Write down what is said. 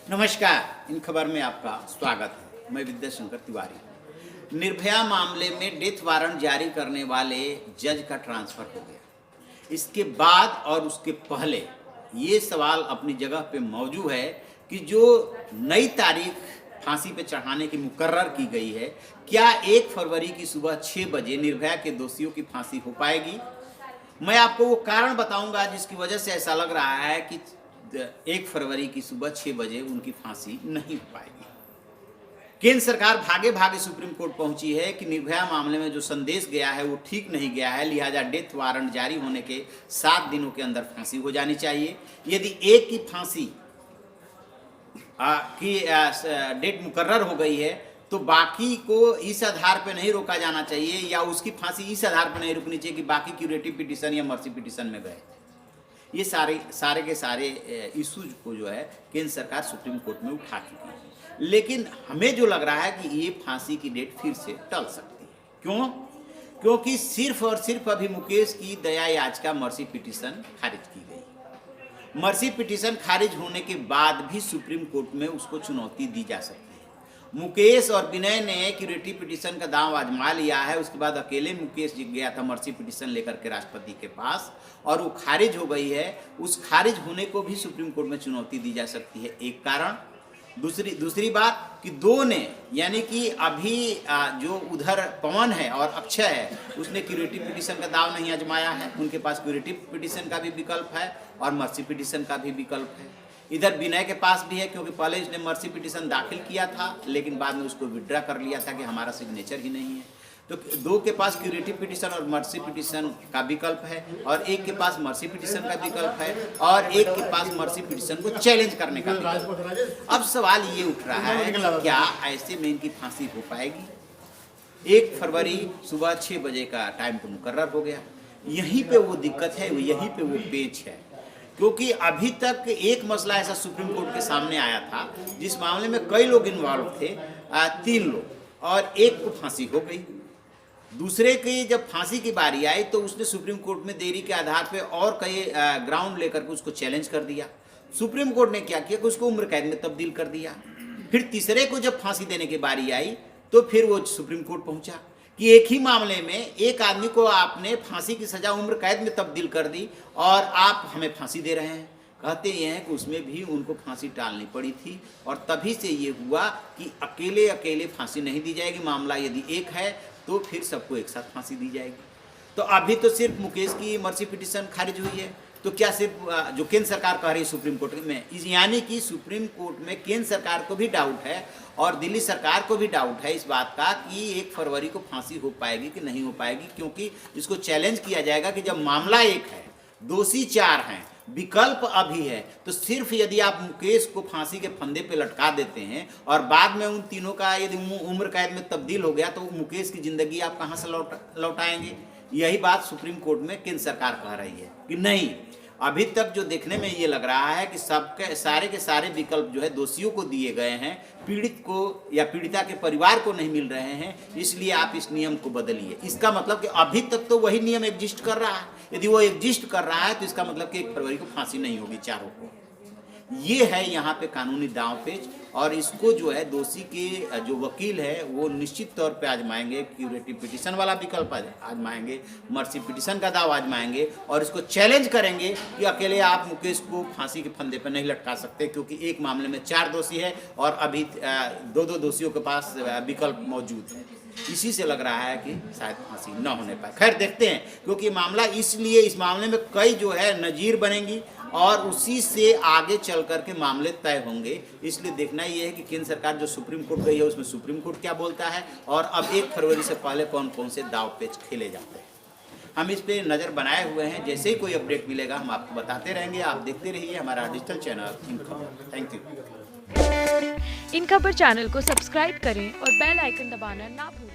नमस्कार, इन खबर में आपका स्वागत है। मैं विद्याशंकर तिवारी। निर्भया मामले में डेथ वारंट जारी करने वाले जज का ट्रांसफर हो गया। इसके बाद और उसके पहले ये सवाल अपनी जगह पे मौजूद है कि जो नई तारीख फांसी पे चढ़ाने की मुकर्रर की गई है, क्या 1 फरवरी की सुबह 6 बजे निर्भया के दोषियों की फांसी हो पाएगी? मैं आपको वो कारण बताऊंगा जिसकी वजह से ऐसा लग रहा है कि 1 फरवरी की सुबह 6 बजे उनकी फांसी नहीं हो पाएगी। केंद्र सरकार भागे भागे सुप्रीम कोर्ट पहुंची है कि निर्भया मामले में जो संदेश गया है वो ठीक नहीं गया है, लिहाजा डेथ वारंट जारी होने के 7 दिनों के अंदर फांसी हो जानी चाहिए। यदि एक की फांसी की डेट मुकर्रर हो गई है तो बाकी को इस आधार पर नहीं रोका जाना चाहिए या उसकी फांसी इस आधार पर नहीं रुकनी चाहिए कि बाकी क्यूरेटिव पिटीशन या मर्सी पिटीशन में गए। ये सारे के सारे इश्यूज को जो है केंद्र सरकार सुप्रीम कोर्ट में उठा चुकी है, लेकिन हमें जो लग रहा है कि ये फांसी की डेट फिर से टल सकती है। क्यों? क्योंकि सिर्फ और सिर्फ अभी मुकेश की दया याचिका मर्सी पिटीशन खारिज की गई। मर्सी पिटीशन खारिज होने के बाद भी सुप्रीम कोर्ट में उसको चुनौती दी जा सकती है। मुकेश और विनय ने क्यूरेटिव पिटीशन का दांव आजमा लिया है। उसके बाद अकेले मुकेश जी गया था मर्सी पिटीशन लेकर के राष्ट्रपति के पास और वो खारिज हो गई है। उस खारिज होने को भी सुप्रीम कोर्ट में चुनौती दी जा सकती है, एक कारण। दूसरी बात कि दो ने, यानी कि अभी जो उधर पवन है और अक्षय है, उसने क्यूरेटिव पिटीशन का दाव नहीं आजमाया है। उनके पास क्यूरेटिव पिटीशन का भी विकल्प है और मर्सी पिटीशन का भी विकल्प है। इधर विनय के पास भी है, क्योंकि पहले इसने मर्सी पिटीशन दाखिल किया था लेकिन बाद में उसको विड्रा कर लिया था कि हमारा सिग्नेचर ही नहीं है। तो दो के पास क्यूरेटिव पिटीशन और मर्सी पिटीशन का विकल्प है और एक के पास मर्सी पिटीशन का विकल्प है और एक के पास मर्सी पिटीशन को चैलेंज करने का विकल्प है। अब सवाल ये उठ रहा है कि क्या ऐसे में इनकी फांसी हो पाएगी? 1 फरवरी सुबह 6 बजे का टाइम तो मुकर्रर हो गया। यहीं पे वो दिक्कत है, यहीं पे वो पेच है, क्योंकि अभी तक एक मसला ऐसा सुप्रीम कोर्ट के सामने आया था जिस मामले में कई लोग इन्वॉल्व थे, 3 लोग, और एक को फांसी हो गई। दूसरे की जब फांसी की बारी आई तो उसने सुप्रीम कोर्ट में देरी के आधार पे और कई ग्राउंड लेकर के उसको चैलेंज कर दिया। सुप्रीम कोर्ट ने क्या किया कि उसको उम्र कैद में तब्दील कर दिया। फिर तीसरे को जब फांसी देने की बारी आई तो फिर वो सुप्रीम कोर्ट पहुंचा कि एक ही मामले में एक आदमी को आपने फांसी की सजा उम्र कैद में तब्दील कर दी और आप हमें फांसी दे रहे हैं। कहते ये हैं कि उसमें भी उनको फांसी टालनी पड़ी थी और तभी से ये हुआ कि अकेले अकेले फांसी नहीं दी जाएगी। मामला यदि एक है तो फिर सबको एक साथ फांसी दी जाएगी। तो अभी तो सिर्फ मुकेश की मर्सी पिटीशन खारिज हुई है, तो क्या सिर्फ जो केंद्र सरकार कह रही है सुप्रीम कोर्ट में, यानी कि सुप्रीम कोर्ट में केंद्र सरकार को भी डाउट है और दिल्ली सरकार को भी डाउट है इस बात का कि 1 फरवरी को फांसी हो पाएगी कि नहीं हो पाएगी, क्योंकि इसको चैलेंज किया जाएगा कि जब मामला एक है, दोषी 4 हैं, विकल्प अभी है, तो सिर्फ यदि आप मुकेश को फांसी के फंदे पे लटका देते हैं और बाद में उन तीनों का यदि उम्र कैद में तब्दील हो गया तो मुकेश की जिंदगी आप कहाँ से लौटाएंगे? यही बात सुप्रीम कोर्ट में केंद्र सरकार कह रही है कि नहीं। अभी तक जो देखने में ये लग रहा है कि सबके सारे के सारे विकल्प जो है दोषियों को दिए गए हैं, पीड़ित को या पीड़िता के परिवार को नहीं मिल रहे हैं, इसलिए आप इस नियम को बदलिए। इसका मतलब कि अभी तक तो वही नियम एग्जिस्ट कर रहा है। यदि वो एग्जिस्ट कर रहा है तो इसका मतलब कि 1 फरवरी को फांसी नहीं होगी चारों को। ये है यहाँ पे कानूनी दांवपेच, और इसको जो है दोषी के जो वकील है वो निश्चित तौर पे आजमाएंगे, क्यूरेटिव पिटीशन वाला विकल्प आजमाएंगे, मर्सी पिटीशन का दाव आजमाएंगे और इसको चैलेंज करेंगे कि अकेले आप मुकेश को फांसी के फंदे पर नहीं लटका सकते, क्योंकि एक मामले में 4 दोषी है और अभी 2 दोषियों के पास विकल्प मौजूद है। इसी से लग रहा है कि शायद फांसी न होने पाए। खैर देखते हैं, क्योंकि मामला इसलिए इस मामले में कई जो है नजीर बनेंगी और उसी से आगे चल करके मामले तय होंगे। इसलिए देखना ये है कि केंद्र सरकार जो सुप्रीम कोर्ट गई है उसमें सुप्रीम कोर्ट क्या बोलता है और अब 1 फरवरी से पहले कौन कौन से दाव पेच खेले जाते हैं। हम इस पे नज़र बनाए हुए हैं, जैसे ही कोई अपडेट मिलेगा हम आपको बताते रहेंगे। आप देखते रहिए हमारा डिजिटल चैनल इन खबर। Thank you. इन खबर चैनल को सब्सक्राइब करें और बेल आइकन दबाना ना भूलें।